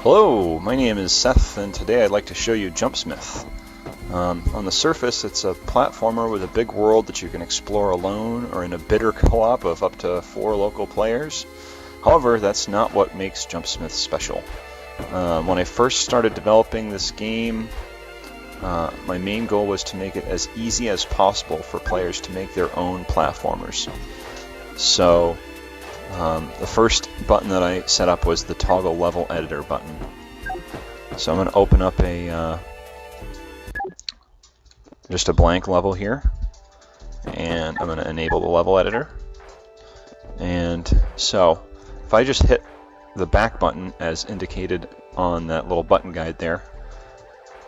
Hello, my name is Seth, and today I'd like to show you Jumpsmith. On the surface, it's a platformer with a big world that you can explore alone or in a bitter co-op of up to 4 local players. However, that's not what makes Jumpsmith special. When I first started developing this game, my main goal was to make it as easy as possible for players to make their own platformers. So, the first button that I set up was the toggle level editor button. So I'm going to open up just a blank level here, and I'm going to enable the level editor. And so if I just hit the back button as indicated on that little button guide there,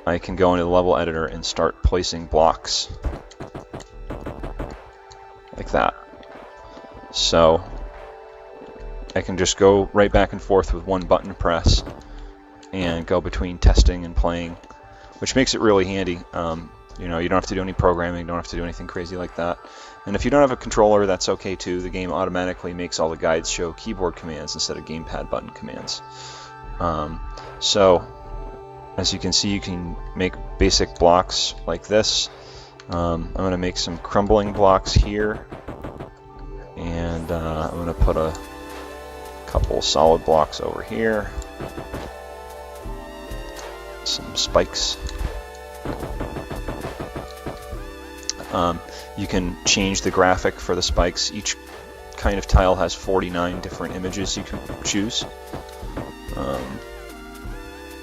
I can go into the level editor and start placing blocks like that. So I can just go right back and forth with one button press and go between testing and playing, which makes it really handy. You know, you don't have to do any programming, you don't have to do anything crazy like that. And if you don't have a controller, that's okay too. The game automatically makes all the guides show keyboard commands instead of gamepad button commands. So, as you can see, you can make basic blocks like this. I'm going to make some crumbling blocks here, and I'm going to put a couple solid blocks over here, some spikes. You can change the graphic for the spikes. Each kind of tile has 49 different images you can choose.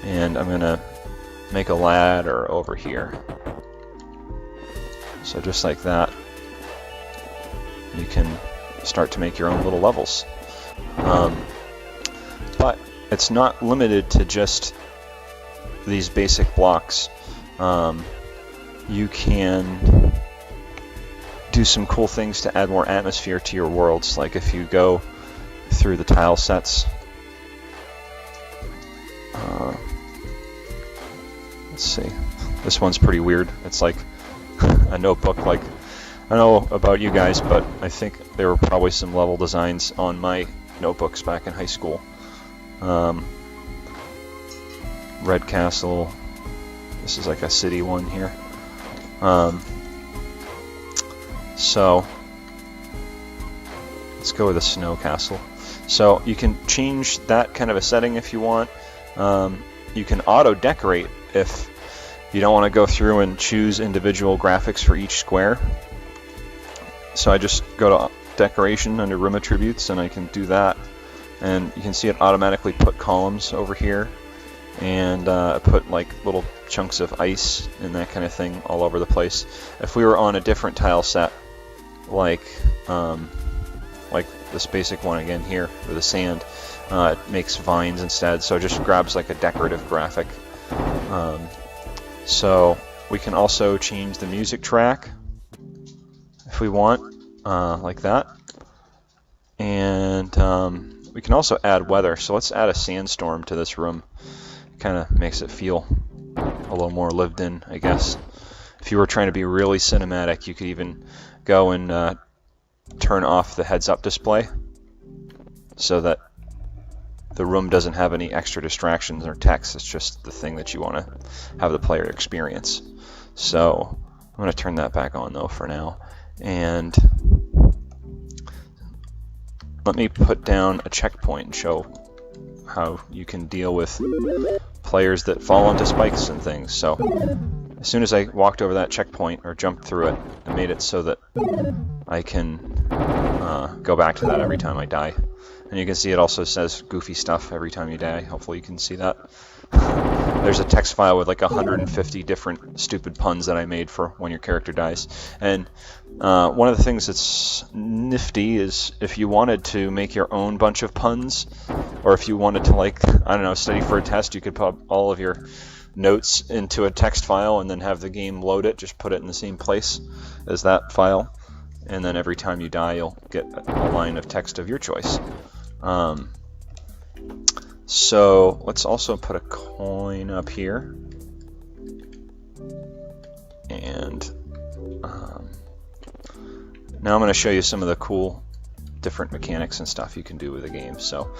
And I'm going to make a ladder over here. So just like that, you can start to make your own little levels. But it's not limited to just these basic blocks. You can do some cool things to add more atmosphere to your worlds, like if you go through the tile sets. Let's see. This one's pretty weird. It's like a notebook. Like, I don't know about you guys, but I think there were probably some level designs on my notebooks back in high school. Red Castle. This is like a city one here. So let's go with a snow castle. So you can change that kind of a setting if you want. You can auto decorate if you don't want to go through and choose individual graphics for each square. So I just go to decoration under room attributes and I can do that, and you can see it automatically put columns over here, and put like little chunks of ice and that kind of thing all over the place. If we were on a different tile set, like this basic one again here with the sand, it makes vines instead, so it just grabs like a decorative graphic. So we can also change the music track if we want, like that. And we can also add weather, so let's add a sandstorm to this room. It kind of makes it feel a little more lived in, I guess. If you were trying to be really cinematic, you could even go and turn off the heads-up display so that the room doesn't have any extra distractions or text. It's just the thing that you want to have the player experience. So I'm going to turn that back on though for now. And let me put down a checkpoint and show how you can deal with players that fall into spikes and things. So as soon as I walked over that checkpoint or jumped through it, I made it so that I can go back to that every time I die. And you can see it also says goofy stuff every time you die. Hopefully you can see that. There's a text file with like 150 different stupid puns that I made for when your character dies. And one of the things that's nifty is if you wanted to make your own bunch of puns, or if you wanted to, like, I don't know, study for a test, you could put all of your notes into a text file and then have the game load it. Just put it in the same place as that file, and then every time you die you'll get a line of text of your choice. So let's also put a coin up here, and now I'm going to show you some of the cool different mechanics and stuff you can do with the game. So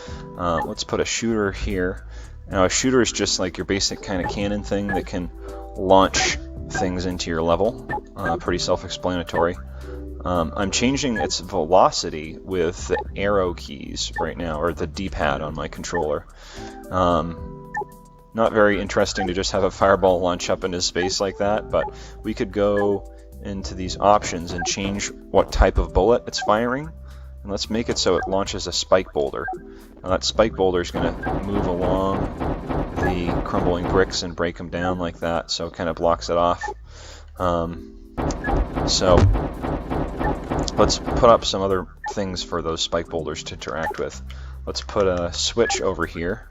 let's put a shooter here. Now a shooter is just like your basic kind of cannon thing that can launch things into your level. Pretty self-explanatory. I'm changing its velocity with the arrow keys right now, or the D-pad on my controller. Not very interesting to just have a fireball launch up into space like that, but we could go into these options and change what type of bullet it's firing. And let's make it so it launches a spike boulder. Now that spike boulder is going to move along the crumbling bricks and break them down like that, so it kind of blocks it off. So let's put up some other things for those spike boulders to interact with. Let's put a switch over here,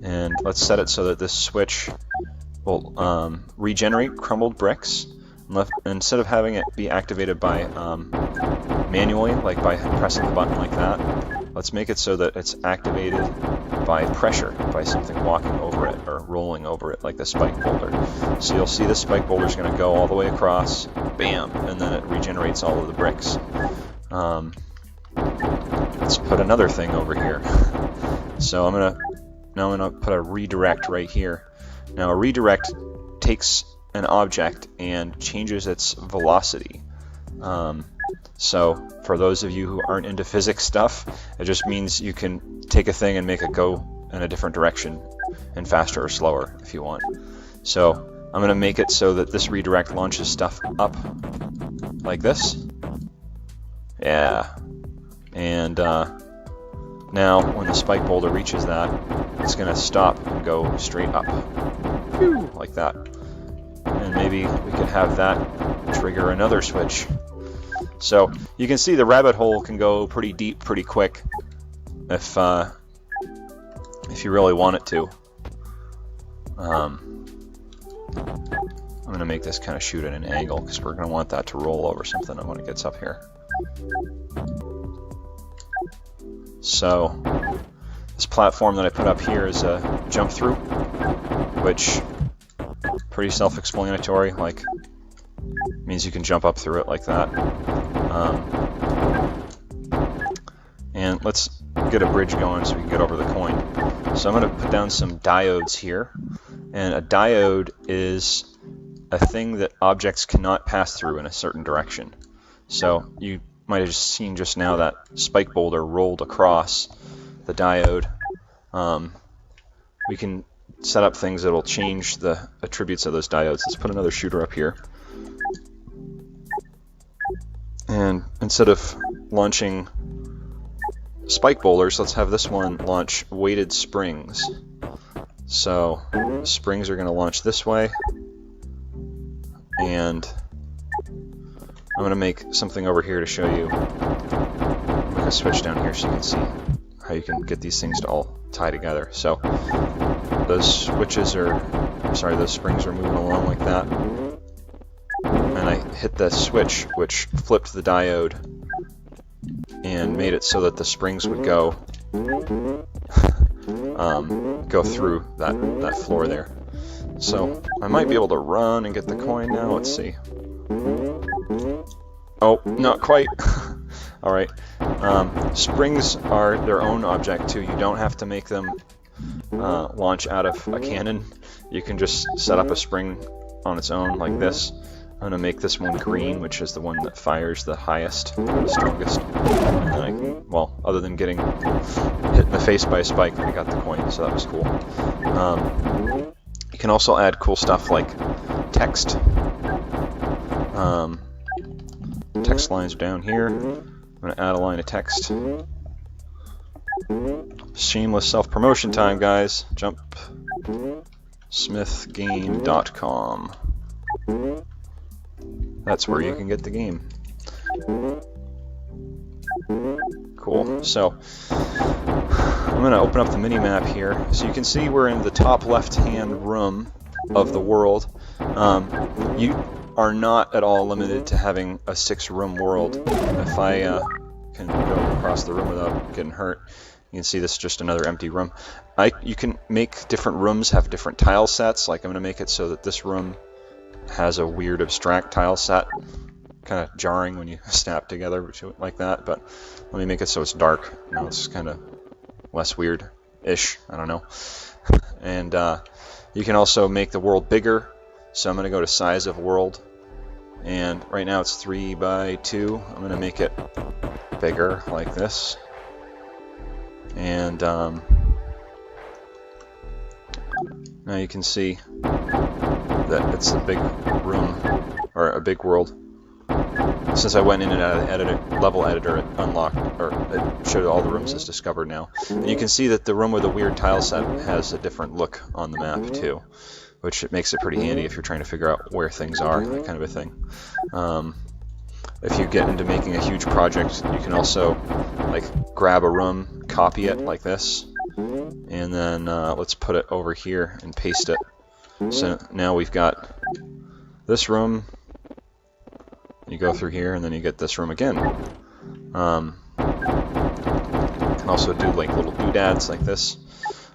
and let's set it so that this switch will regenerate crumbled bricks. Instead of having it be activated by manually, like by pressing the button like that, let's make it so that it's activated by pressure, by something walking over it or rolling over it, like the spike boulder. So you'll see the spike boulder is going to go all the way across, bam, and then it regenerates all of the bricks. Let's put another thing over here. So I'm gonna put a redirect right here. Now a redirect takes an object and changes its velocity. So for those of you who aren't into physics stuff, it just means you can take a thing and make it go in a different direction, and faster or slower if you want. So I'm going to make it so that this redirect launches stuff up like this. Yeah. And now when the spike boulder reaches that, it's going to stop and go straight up. Whew, like that. And maybe we could have that trigger another switch. So you can see the rabbit hole can go pretty deep pretty quick if you really want it to. I'm going to make this kind of shoot at an angle because we're going to want that to roll over something when it gets up here. So this platform that I put up here is a jump through, which pretty self-explanatory, like means you can jump up through it like that. And let's get a bridge going so we can get over the coin. So I'm going to put down some diodes here, and a diode is a thing that objects cannot pass through in a certain direction. So you might have seen just now that spike boulder rolled across the diode. We can set up things that will change the attributes of those diodes. Let's put another shooter up here. And instead of launching spike boulders, let's have this one launch weighted springs. So the springs are going to launch this way, and I'm going to make something over here to show you. Make a switch down here so you can see how you can get these things to all tie together. So those switches are, those springs are moving along like that. And I hit the switch, which flipped the diode and made it so that the springs would go through that floor there. So I might be able to run and get the coin now. Let's see. Oh, not quite. All right. Springs are their own object too. You don't have to make them launch out of a cannon. You can just set up a spring on its own like this. I'm going to make this one green, which is the one that fires the highest, the strongest. And then I can, well, other than getting hit in the face by a spike, I got the coin, so that was cool. You can also add cool stuff like text. Text lines down here. I'm going to add a line of text. Shameless self-promotion time, guys. Jumpsmithgame.com. That's where you can get the game. Cool. So I'm going to open up the mini-map here. So you can see we're in the top left-hand room of the world. You are not at all limited to having a 6-room world. If I can go across the room without getting hurt, you can see this is just another empty room. You can make different rooms have different tile sets. Like I'm going to make it so that this room has a weird abstract tile set, kind of jarring when you snap together like that, but let me make it so it's dark. Now it's kind of less weird. ish, I don't know. And you can also make the world bigger. So I'm going to go to size of world, and right now it's 3 by 2. I'm going to make it bigger like this, and now you can see that it's a big room, or a big world. Since I went in and out of the level editor, it unlocked, or it showed all the rooms as discovered now. And you can see that the room with the weird tile set has a different look on the map too, which makes it pretty handy if you're trying to figure out where things are, that kind of a thing. If you get into making a huge project, you can also like grab a room, copy it like this, and then let's put it over here and paste it. So now we've got this room. You go through here, and then you get this room again. You can also do like little doodads like this.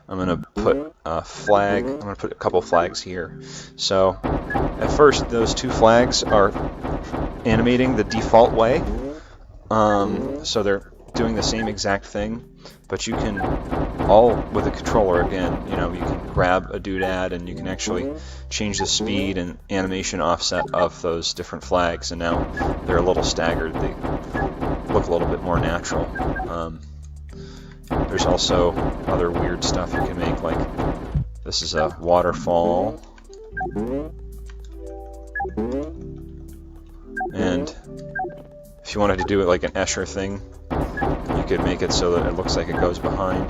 I'm going to put a flag. I'm going to put a couple flags here. So at first, those 2 flags are animating the default way. So they're doing the same exact thing, but you can, all with a controller again, you know, you can grab a doodad and you can actually change the speed and animation offset of those different flags, and now they're a little staggered. They look a little bit more natural. There's also other weird stuff you can make, like this is a waterfall, and if you wanted to do it like an Escher thing, you could make it so that it looks like it goes behind.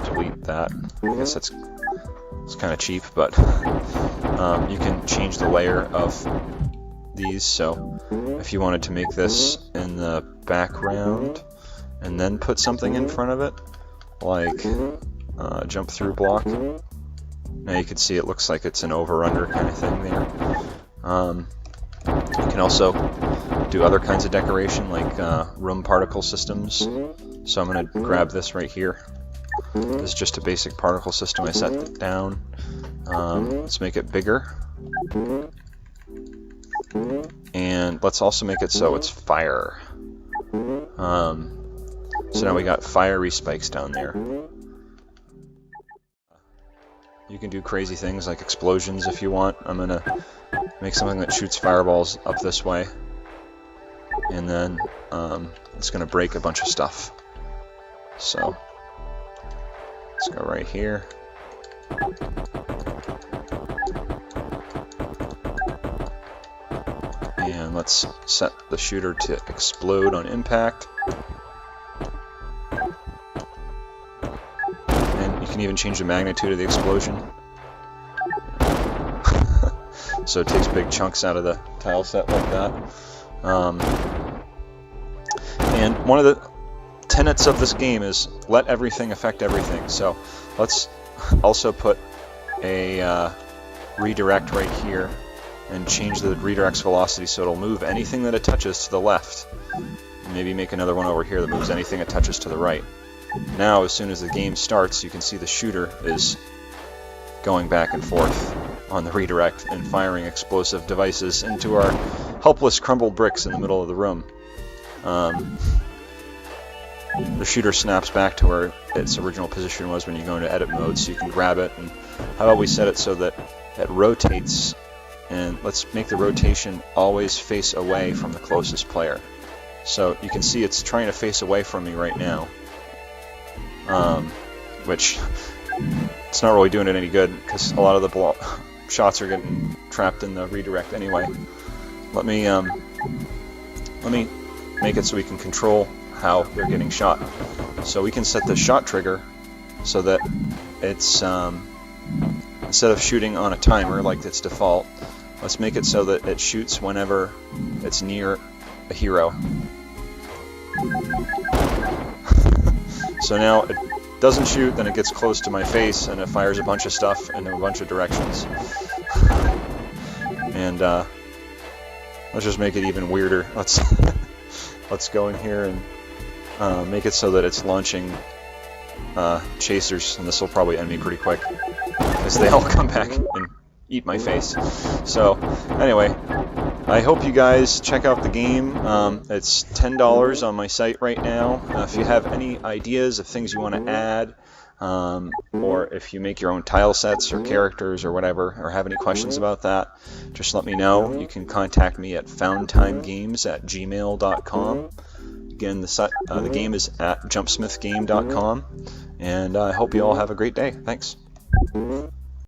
Delete that. I guess it's kind of cheap, but you can change the layer of these. So if you wanted to make this in the background and then put something in front of it, like a jump through block, now you can see it looks like it's an over-under kind of thing there. You can also do other kinds of decoration, like room particle systems. So I'm going to grab this right here. This is just a basic particle system. I set it down. Let's make it bigger. And let's also make it so it's fire. So now we got fiery spikes down there. You can do crazy things like explosions if you want. I'm going to make something that shoots fireballs up this way, and then it's going to break a bunch of stuff. So let's go right here. And let's set the shooter to explode on impact. And you can even change the magnitude of the explosion. So it takes big chunks out of the tile set like that. And one of the tenets of this game is let everything affect everything. So let's also put a redirect right here and change the redirect's velocity so it'll move anything that it touches to the left. Maybe make another one over here that moves anything it touches to the right. Now, as soon as the game starts, you can see the shooter is going back and forth on the redirect and firing explosive devices into our helpless crumbled bricks in the middle of the room. The shooter snaps back to where its original position was when you go into edit mode, so you can grab it. And how about we set it so that it rotates, and let's make the rotation always face away from the closest player. So you can see it's trying to face away from me right now, which it's not really doing it any good because a lot of the shots are getting trapped in the redirect anyway. Let me make it so we can control how they're getting shot. So we can set the shot trigger so that it's instead of shooting on a timer like its default, let's make it so that it shoots whenever it's near a hero. So now it doesn't shoot, then it gets close to my face and it fires a bunch of stuff in a bunch of directions. And let's just make it even weirder. Let's go in here and make it so that it's launching chasers, and this will probably end me pretty quick because they all come back and eat my face. So anyway, I hope you guys check out the game. It's $10 on my site right now. If you have any ideas of things you want to add, or if you make your own tile sets or characters or whatever, or have any questions about that, just let me know. You can contact me at foundtimegames@gmail.com. Again, the game is at jumpsmithgame.com, and I hope you all have a great day. Thanks.